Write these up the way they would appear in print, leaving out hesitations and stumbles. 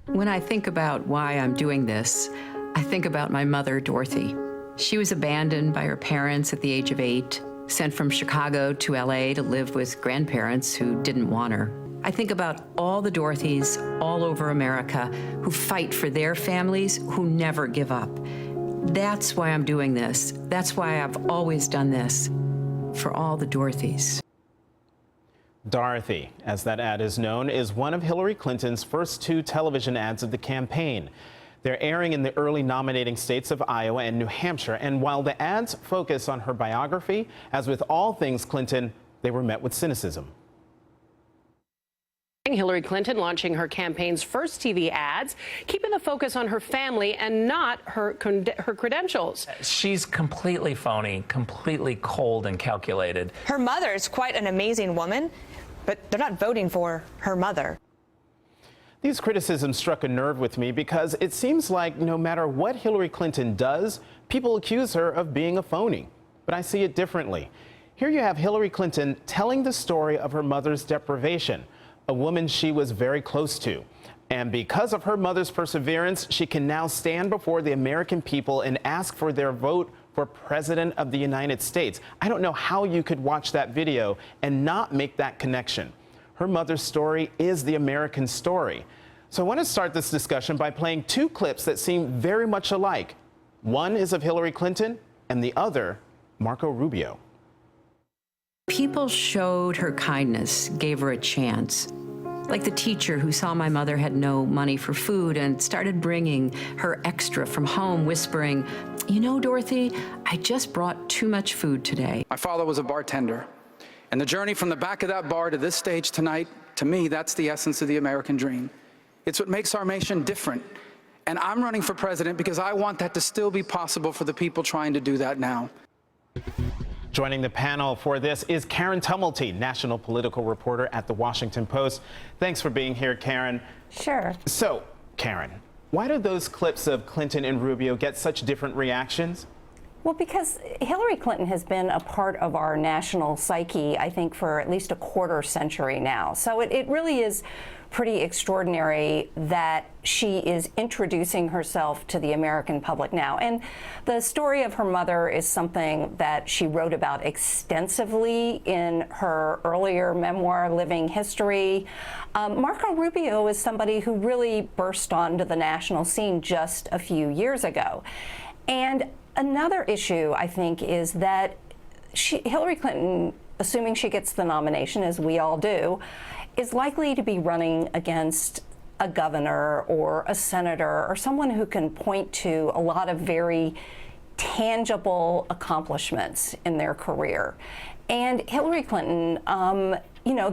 When I think about why I'm doing this, I think about my mother, Dorothy. She was abandoned by her parents at the age of 8, sent from Chicago to LA to live with grandparents who didn't want her. I think about all the Dorothys all over America who fight for their families, who never give up. That's why I'm doing this. That's why I've always done this, for all the Dorothys. Dorothy, as that ad is known, is one of Hillary Clinton's first 2 television ads of the campaign. They're airing in the early nominating states of Iowa and New Hampshire. And while the ads focus on her biography, as with all things Clinton, they were met with cynicism. Hillary Clinton launching her campaign's first TV ads, keeping the focus on her family and not her credentials. She's completely phony, completely cold and calculated. Her mother is quite an amazing woman, but they're not voting for her mother. These criticisms struck a nerve with me because it seems like no matter what Hillary Clinton does, people accuse her of being a phony. But I see it differently. Here you have Hillary Clinton telling the story of her mother's deprivation, a woman she was very close to. And because of her mother's perseverance, she can now stand before the American people and ask for their vote for President of the United States. I don't know how you could watch that video and not make that connection. Her mother's story is the American story. So I want to start this discussion by playing 2 clips that seem very much alike. One is of Hillary Clinton and the other, Marco Rubio. People showed her kindness, gave her a chance. Like the teacher who saw my mother had no money for food and started bringing her extra from home, whispering, "You know, Dorothy, I just brought too much food today." My father was a bartender, and the journey from the back of that bar to this stage tonight, to me, that's the essence of the American dream. It's what makes our nation different. And I'm running for president because I want that to still be possible for the people trying to do that now. Joining the panel for this is Karen Tumulty, national political reporter at The Washington Post. Thanks for being here, Karen. Sure. So, Karen, why do those clips of Clinton and Rubio get such different reactions? Well, because Hillary Clinton has been a part of our national psyche, I think, for at least a quarter century now. So it really is pretty extraordinary that she is introducing herself to the American public now. And the story of her mother is something that she wrote about extensively in her earlier memoir, Living History. Marco Rubio is somebody who really burst onto the national scene just a few years ago. And another issue, I think, is that Hillary Clinton, assuming she gets the nomination, as we all do, is likely to be running against a governor or a senator or someone who can point to a lot of very tangible accomplishments in their career. And Hillary Clinton, you know,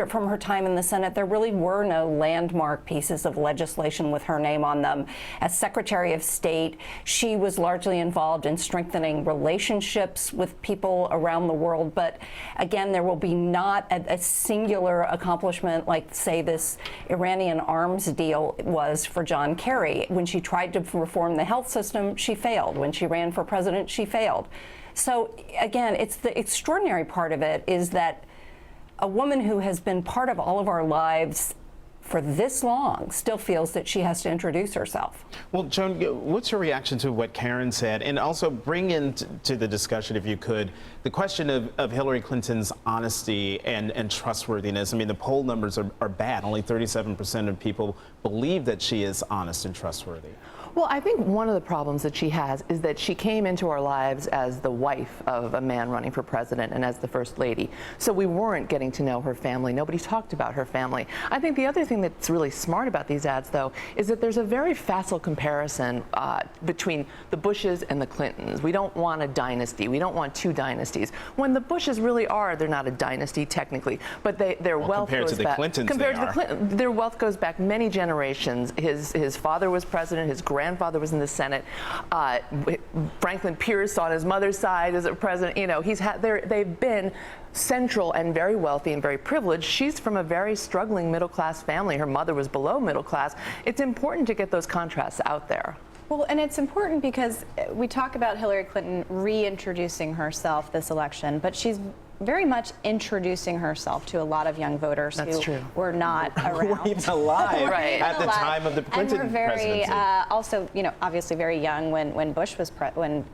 from her time in the Senate, there really were no landmark pieces of legislation with her name on them. As Secretary of State, she was largely involved in strengthening relationships with people around the world. But again, there will be not a singular accomplishment like, say, this Iranian arms deal was for John Kerry. When she tried to reform the health system, she failed. When she ran for president, she failed. So again, it's the extraordinary part of it is that a woman who has been part of all of our lives for this long still feels that she has to introduce herself. Well, Joan, what's your reaction to what Karen said? And also bring into the discussion, if you could, the question of Hillary Clinton's honesty and trustworthiness. I mean, the poll numbers are bad. Only 37% of people believe that she is honest and trustworthy. Well, I think one of the problems that she has is that she came into our lives as the wife of a man running for president and as the first lady. So we weren't getting to know her family. Nobody talked about her family. I think the other thing that's really smart about these ads, though, is that there's a very facile comparison between the Bushes and the Clintons. We don't want a dynasty. We don't want 2 dynasties. When the Bushes really are, they're not a dynasty technically, but their wealth compared goes to the back. Clintons, Compared to the Clintons, their wealth goes back many generations. His father was president. His grandfather was in the Senate. Franklin Pierce on his mother's side is a president. You know, they've been central and very wealthy and very privileged. She's from a very struggling middle-class family. Her mother was below middle class. It's important to get those contrasts out there. Well, and it's important because we talk about Hillary Clinton reintroducing herself this election, but she's very much introducing herself to a lot of young voters who were not around. Who were even alive at the time of the Clinton and were very, presidency. also, obviously very young when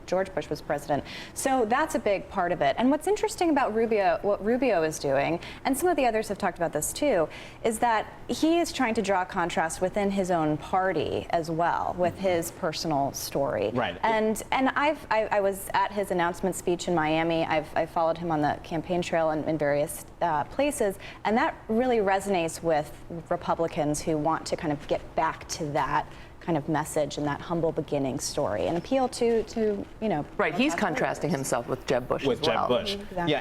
George Bush was president. So that's a big part of it. And what's interesting about Rubio, what Rubio is doing, and some of the others have talked about this too, is that he is trying to draw a contrast within his own party as well, with his personal story. Right. And I was at his announcement speech in Miami. I followed him on the campaign trail in various places, and that really resonates with Republicans who want to kind of get back to that kind of message and that humble beginning story and appeal to Right, he's contrasting himself with Jeb Bush with as well. Jeb Bush. Exactly. Yeah,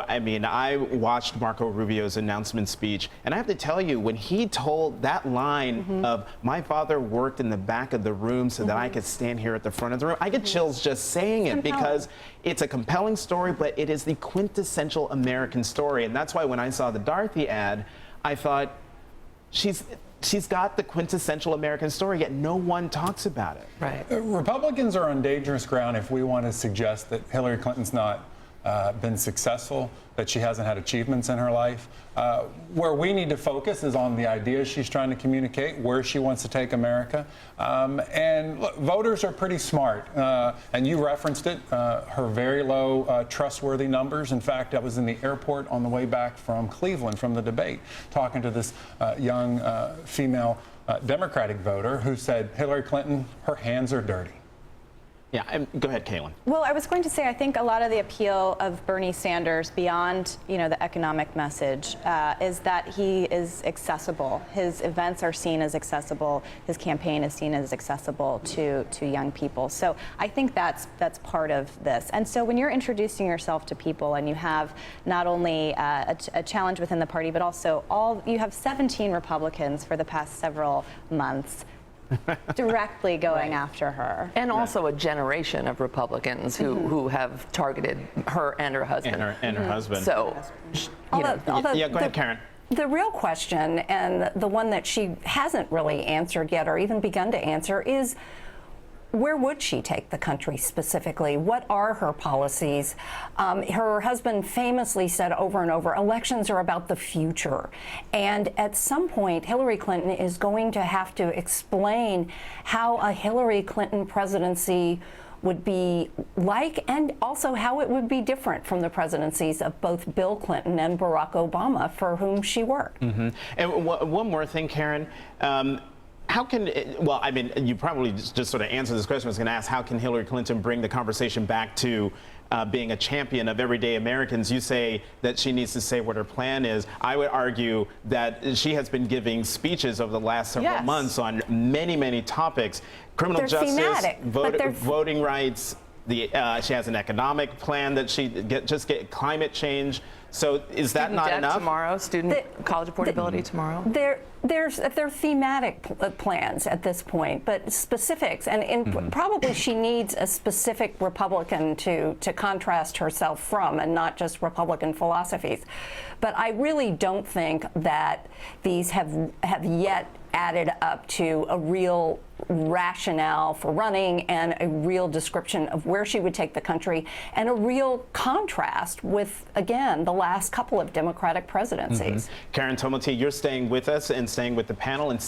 and I watched Marco Rubio's announcement speech, and I have to tell you, when he told that line of, my father worked in the back of the room so that I could stand here at the front of the room, I get chills just saying it because it's a compelling story, but it is the quintessential American story. And that's why when I saw the Dorothy ad, I thought, she's got the quintessential American story, yet no one talks about it. Right. Republicans are on dangerous ground if we want to suggest that Hillary Clinton's not been successful, that she hasn't had achievements in her life. Where we need to focus is on the ideas she's trying to communicate, where she wants to take America. And look, voters are pretty smart. And you referenced it, her very low trustworthy numbers. In fact, I was in the airport on the way back from Cleveland from the debate, talking to this young female Democratic voter who said, Hillary Clinton, her hands are dirty. Yeah, go ahead, Caitlin. Well, I was going to say, I think a lot of the appeal of Bernie Sanders, beyond the economic message, is that he is accessible. His events are seen as accessible. His campaign is seen as accessible to young people. So I think that's part of this. And so when you're introducing yourself to people, and you have not only a challenge within the party, but also you have 17 Republicans for the past several months directly going after her. And also a generation of Republicans who have targeted her and her husband. And her husband. So, yeah, go ahead, Karen. The real question, and the one that she hasn't really answered yet or even begun to answer, is where would she take the country specifically? What are her policies? Her husband famously said over and over, elections are about the future. And at some point, Hillary Clinton is going to have to explain how a Hillary Clinton presidency would be like, and also how it would be different from the presidencies of both Bill Clinton and Barack Obama, for whom she worked. And one more thing, Karen. How can, you probably just sort of answered this question. I was going to ask, how can Hillary Clinton bring the conversation back to being a champion of everyday Americans? You say that she needs to say what her plan is. I would argue that she has been giving speeches over the last several months on many, many topics. Criminal justice, voting rights. She has an economic plan that get climate change. So is that not enough? Tomorrow, college affordability tomorrow. They're thematic plans at this point, but specifics, and probably she needs a specific Republican to contrast herself from, and not just Republican philosophies. But I really don't think that these have yet added up to a real rationale for running, and a real description of where she would take the country, and a real contrast with, again, the last couple of Democratic presidencies. Karen Tumulty, you're staying with us and staying with the panel, and